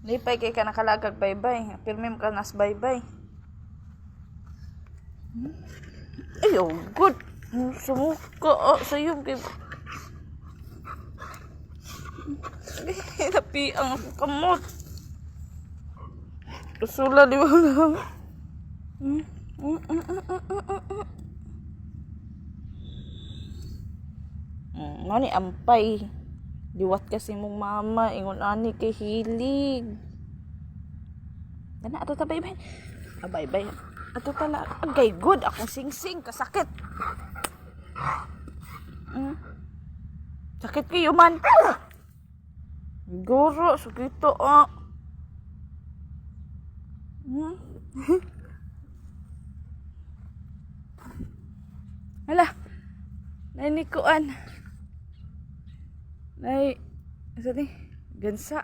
Lipay kay ka nakalagag baybay. Pirmim ka nas baybay. Ay, oh, good. Sumuka sa'yo. Tapi ang kamot. Usula di ba lang? Mani ampay. Diwat kasi mong mama. Ingon ani kay hilig. Dana, ato ta baybay. Baybay. Ato pala. Agay, good. Akong sing-sing. Kasakit. Sakit kayo man. Guro. Sugito Hala. Nainikuan. Nay. Asa ni? Gansa.